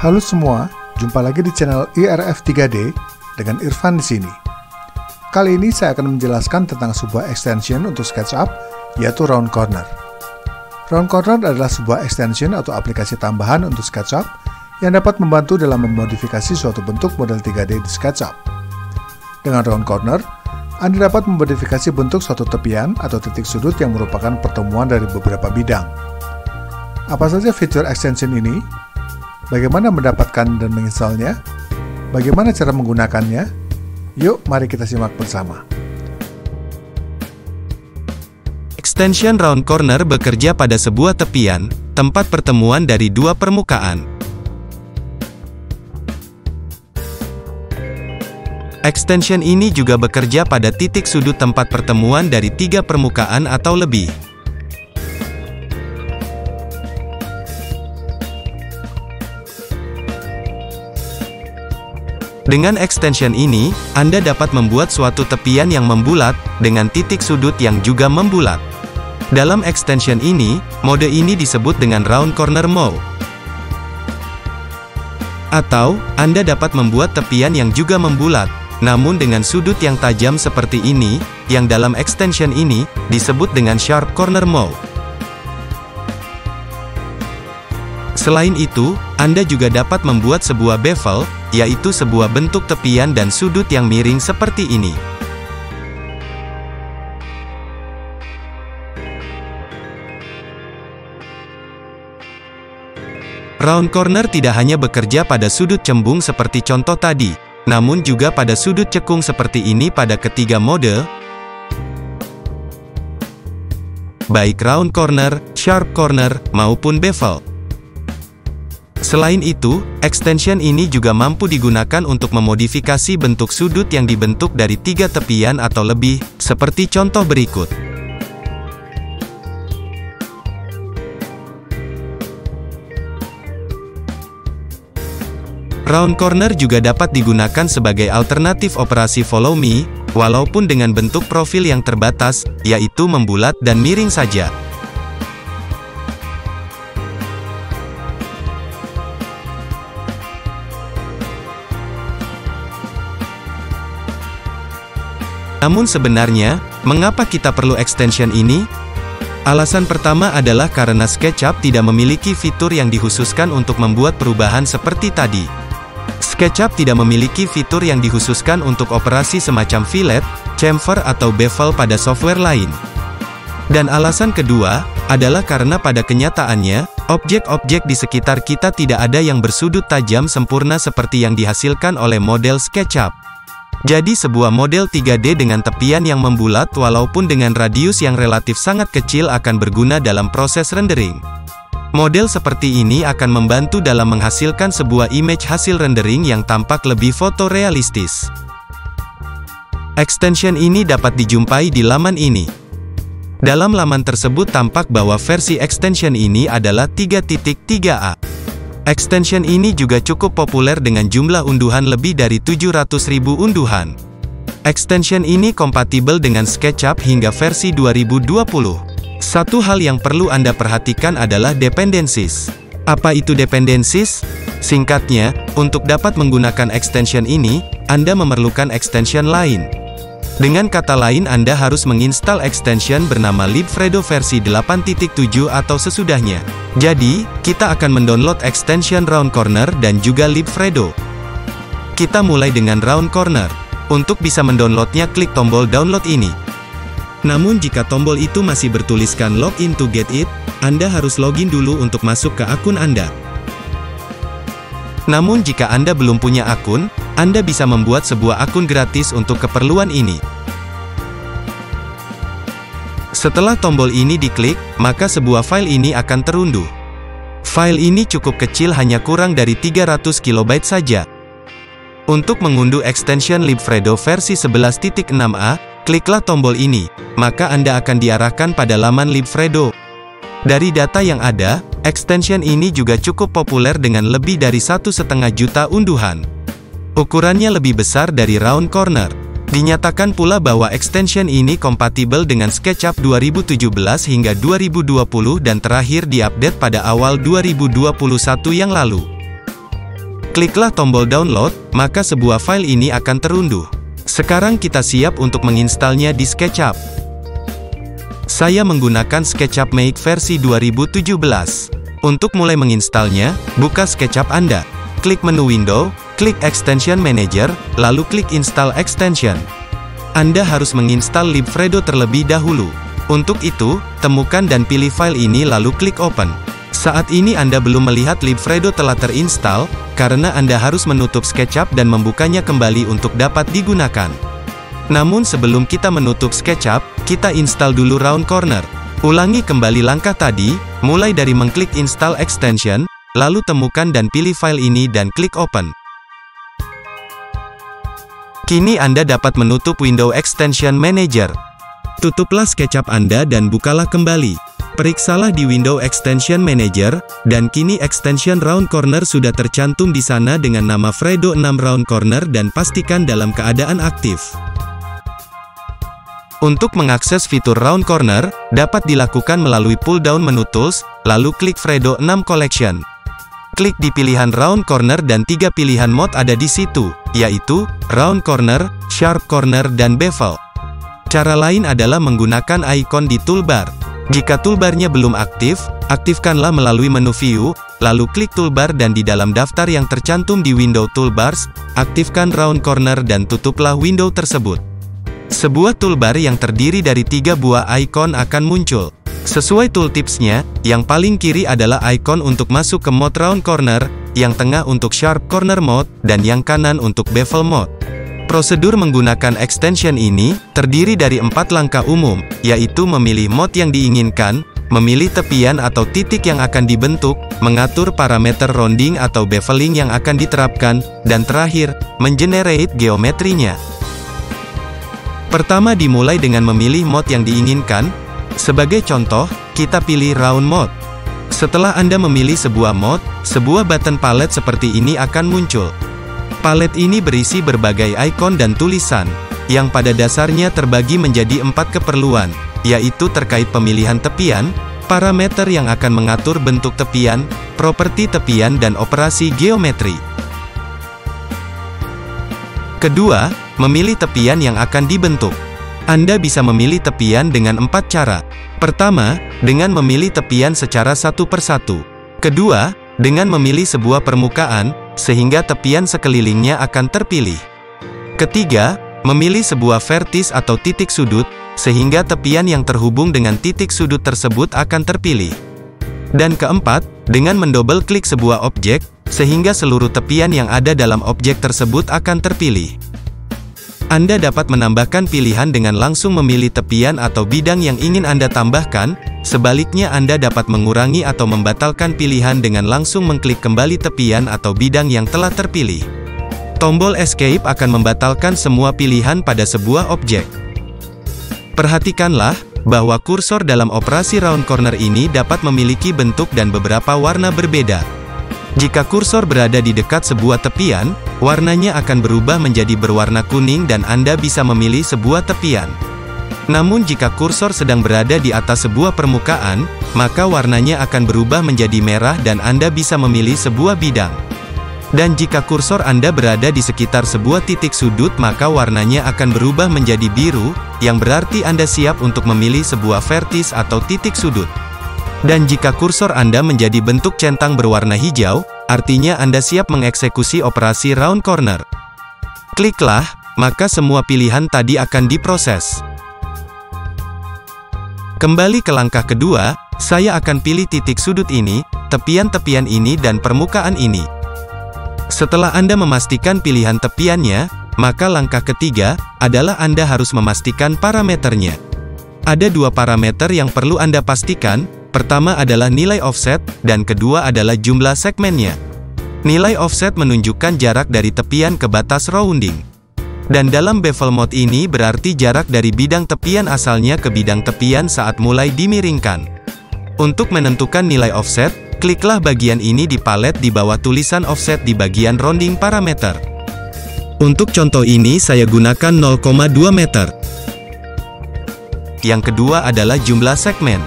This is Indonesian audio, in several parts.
Halo semua, jumpa lagi di channel IRF 3D dengan Irfan di sini. Kali ini saya akan menjelaskan tentang sebuah extension untuk SketchUp, yaitu Round Corner. Round Corner adalah sebuah extension atau aplikasi tambahan untuk SketchUp yang dapat membantu dalam memodifikasi suatu bentuk model 3D di SketchUp. Dengan Round Corner, Anda dapat memodifikasi bentuk suatu tepian atau titik sudut yang merupakan pertemuan dari beberapa bidang. Apa saja fitur extension ini? Bagaimana mendapatkan dan menginstalnya? Bagaimana cara menggunakannya? Yuk, mari kita simak bersama. Extension Round Corner bekerja pada sebuah tepian, tempat pertemuan dari dua permukaan. Extension ini juga bekerja pada titik sudut tempat pertemuan dari tiga permukaan atau lebih. Dengan extension ini, Anda dapat membuat suatu tepian yang membulat, dengan titik sudut yang juga membulat. Dalam extension ini, mode ini disebut dengan Round Corner Mode. Atau, Anda dapat membuat tepian yang juga membulat, namun dengan sudut yang tajam seperti ini, yang dalam extension ini, disebut dengan Sharp Corner Mode. Selain itu, Anda juga dapat membuat sebuah bevel, yaitu sebuah bentuk tepian dan sudut yang miring seperti ini. Round Corner tidak hanya bekerja pada sudut cembung seperti contoh tadi, namun juga pada sudut cekung seperti ini pada ketiga mode, baik Round Corner, Sharp Corner, maupun bevel. Selain itu, extension ini juga mampu digunakan untuk memodifikasi bentuk sudut yang dibentuk dari tiga tepian atau lebih, seperti contoh berikut. Round Corner juga dapat digunakan sebagai alternatif operasi Follow Me, walaupun dengan bentuk profil yang terbatas, yaitu membulat dan miring saja. Namun sebenarnya, mengapa kita perlu extension ini? Alasan pertama adalah karena SketchUp tidak memiliki fitur yang dikhususkan untuk membuat perubahan seperti tadi. SketchUp tidak memiliki fitur yang dikhususkan untuk operasi semacam fillet, chamfer atau bevel pada software lain. Dan alasan kedua, adalah karena pada kenyataannya, objek-objek di sekitar kita tidak ada yang bersudut tajam sempurna seperti yang dihasilkan oleh model SketchUp. Jadi sebuah model 3D dengan tepian yang membulat walaupun dengan radius yang relatif sangat kecil akan berguna dalam proses rendering. Model seperti ini akan membantu dalam menghasilkan sebuah image hasil rendering yang tampak lebih fotorealistis. Extension ini dapat dijumpai di laman ini. Dalam laman tersebut tampak bahwa versi extension ini adalah 3.3a. Extension ini juga cukup populer dengan jumlah unduhan lebih dari 700.000 unduhan. Extension ini kompatibel dengan SketchUp hingga versi 2020. Satu hal yang perlu Anda perhatikan adalah dependencies. Apa itu dependencies? Singkatnya, untuk dapat menggunakan extension ini, Anda memerlukan extension lain. Dengan kata lain, Anda harus menginstal extension bernama libfredo versi 8.7 atau sesudahnya. Jadi, kita akan mendownload extension Round Corner dan juga libfredo. Kita mulai dengan Round Corner. Untuk bisa mendownloadnya, klik tombol download ini. Namun jika tombol itu masih bertuliskan login to get it, Anda harus login dulu untuk masuk ke akun Anda. Namun jika Anda belum punya akun, Anda bisa membuat sebuah akun gratis untuk keperluan ini. Setelah tombol ini diklik, maka sebuah file ini akan terunduh. File ini cukup kecil, hanya kurang dari 300 KB saja. Untuk mengunduh extension libfredo versi 11.6a, kliklah tombol ini, maka Anda akan diarahkan pada laman libfredo. Dari data yang ada, extension ini juga cukup populer dengan lebih dari 1,5 juta unduhan. Ukurannya lebih besar dari Round Corner. Dinyatakan pula bahwa extension ini kompatibel dengan SketchUp 2017 hingga 2020 dan terakhir diupdate pada awal 2021 yang lalu. Kliklah tombol download, maka sebuah file ini akan terunduh. Sekarang kita siap untuk menginstalnya di SketchUp. Saya menggunakan SketchUp Make versi 2017. Untuk mulai menginstalnya, buka SketchUp Anda. Klik menu Window, klik Extension Manager, lalu klik Install Extension. Anda harus menginstal libfredo terlebih dahulu. Untuk itu, temukan dan pilih file ini lalu klik Open. Saat ini Anda belum melihat libfredo telah terinstall, karena Anda harus menutup SketchUp dan membukanya kembali untuk dapat digunakan. Namun sebelum kita menutup SketchUp, kita install dulu Round Corner. Ulangi kembali langkah tadi, mulai dari mengklik Install Extension, lalu temukan dan pilih file ini dan klik Open. Kini Anda dapat menutup window Extension Manager. Tutuplah SketchUp Anda dan bukalah kembali. Periksalah di window Extension Manager, dan kini extension Round Corner sudah tercantum di sana dengan nama Fredo 6 Round Corner dan pastikan dalam keadaan aktif. Untuk mengakses fitur Round Corner, dapat dilakukan melalui pull-down menu Tools, lalu klik Fredo 6 Collection. Klik di pilihan Round Corner dan 3 pilihan mode ada di situ, yaitu Round Corner, Sharp Corner dan Bevel. Cara lain adalah menggunakan ikon di toolbar. Jika toolbarnya belum aktif, aktifkanlah melalui menu View, lalu klik toolbar dan di dalam daftar yang tercantum di window Toolbars, aktifkan Round Corner dan tutuplah window tersebut. Sebuah toolbar yang terdiri dari 3 buah ikon akan muncul. Sesuai tooltipsnya, yang paling kiri adalah ikon untuk masuk ke mode Round Corner, yang tengah untuk Sharp Corner mode, dan yang kanan untuk Bevel mode. Prosedur menggunakan extension ini terdiri dari 4 langkah umum, yaitu memilih mode yang diinginkan, memilih tepian atau titik yang akan dibentuk, mengatur parameter rounding atau beveling yang akan diterapkan, dan terakhir, mengenerate geometrinya. Pertama dimulai dengan memilih mode yang diinginkan. Sebagai contoh, kita pilih Round Mode. Setelah Anda memilih sebuah mode, sebuah button palette seperti ini akan muncul. Palet ini berisi berbagai ikon dan tulisan, yang pada dasarnya terbagi menjadi 4 keperluan, yaitu terkait pemilihan tepian, parameter yang akan mengatur bentuk tepian, properti tepian dan operasi geometri. Kedua, memilih tepian yang akan dibentuk. Anda bisa memilih tepian dengan 4 cara. Pertama, dengan memilih tepian secara satu persatu. Kedua, dengan memilih sebuah permukaan, sehingga tepian sekelilingnya akan terpilih. Ketiga, memilih sebuah vertis atau titik sudut, sehingga tepian yang terhubung dengan titik sudut tersebut akan terpilih. Dan keempat, dengan mendouble klik sebuah objek, sehingga seluruh tepian yang ada dalam objek tersebut akan terpilih. Anda dapat menambahkan pilihan dengan langsung memilih tepian atau bidang yang ingin Anda tambahkan, sebaliknya Anda dapat mengurangi atau membatalkan pilihan dengan langsung mengklik kembali tepian atau bidang yang telah terpilih. Tombol Escape akan membatalkan semua pilihan pada sebuah objek. Perhatikanlah, bahwa kursor dalam operasi Round Corner ini dapat memiliki bentuk dan beberapa warna berbeda. Jika kursor berada di dekat sebuah tepian, warnanya akan berubah menjadi berwarna kuning dan Anda bisa memilih sebuah tepian. Namun jika kursor sedang berada di atas sebuah permukaan, maka warnanya akan berubah menjadi merah dan Anda bisa memilih sebuah bidang. Dan jika kursor Anda berada di sekitar sebuah titik sudut, maka warnanya akan berubah menjadi biru, yang berarti Anda siap untuk memilih sebuah vertis atau titik sudut. Dan jika kursor Anda menjadi bentuk centang berwarna hijau, artinya Anda siap mengeksekusi operasi Round Corner. Kliklah, maka semua pilihan tadi akan diproses. Kembali ke langkah kedua, saya akan pilih titik sudut ini, tepian-tepian ini dan permukaan ini. Setelah Anda memastikan pilihan tepiannya, maka langkah ketiga adalah Anda harus memastikan parameternya. Ada 2 parameter yang perlu Anda pastikan. Pertama adalah nilai offset, dan kedua adalah jumlah segmennya. Nilai offset menunjukkan jarak dari tepian ke batas rounding. Dan dalam bevel mode ini berarti jarak dari bidang tepian asalnya ke bidang tepian saat mulai dimiringkan. Untuk menentukan nilai offset, kliklah bagian ini di palet di bawah tulisan offset di bagian rounding parameter. Untuk contoh ini saya gunakan 0,2 meter. Yang kedua adalah jumlah segmen.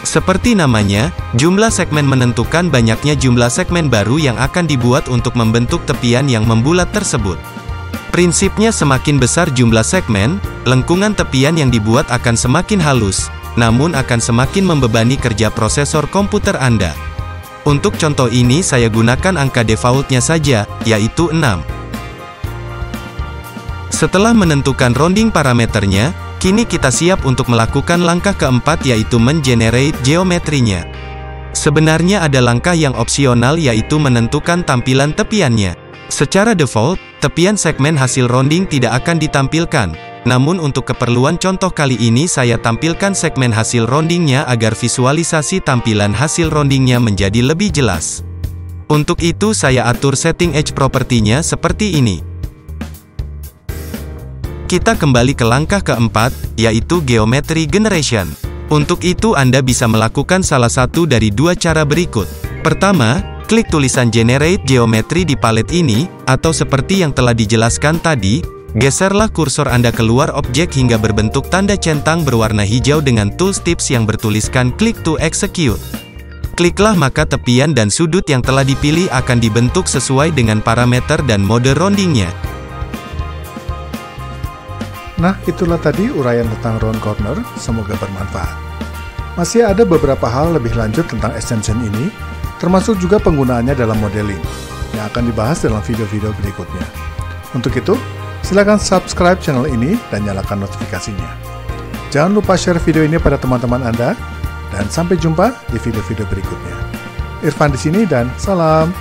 Seperti namanya, jumlah segmen menentukan banyaknya jumlah segmen baru yang akan dibuat untuk membentuk tepian yang membulat tersebut. Prinsipnya semakin besar jumlah segmen, lengkungan tepian yang dibuat akan semakin halus, namun akan semakin membebani kerja prosesor komputer Anda. Untuk contoh ini saya gunakan angka defaultnya saja, yaitu 6. Setelah menentukan rounding parameternya, kini kita siap untuk melakukan langkah keempat yaitu mengenerate geometrinya. Sebenarnya ada langkah yang opsional yaitu menentukan tampilan tepiannya. Secara default, tepian segmen hasil rounding tidak akan ditampilkan. Namun untuk keperluan contoh kali ini saya tampilkan segmen hasil roundingnya agar visualisasi tampilan hasil roundingnya menjadi lebih jelas. Untuk itu saya atur setting edge property-nya seperti ini. Kita kembali ke langkah keempat, yaitu Geometry Generation. Untuk itu Anda bisa melakukan salah satu dari dua cara berikut. Pertama, klik tulisan Generate Geometry di palet ini, atau seperti yang telah dijelaskan tadi, geserlah kursor Anda keluar objek hingga berbentuk tanda centang berwarna hijau dengan tooltips yang bertuliskan Click to Execute. Kliklah maka tepian dan sudut yang telah dipilih akan dibentuk sesuai dengan parameter dan mode roundingnya. Nah, itulah tadi uraian tentang round corner, semoga bermanfaat. Masih ada beberapa hal lebih lanjut tentang extension ini, termasuk juga penggunaannya dalam modeling, yang akan dibahas dalam video-video berikutnya. Untuk itu, silakan subscribe channel ini dan nyalakan notifikasinya. Jangan lupa share video ini pada teman-teman Anda, dan sampai jumpa di video-video berikutnya. Irfan di sini dan salam.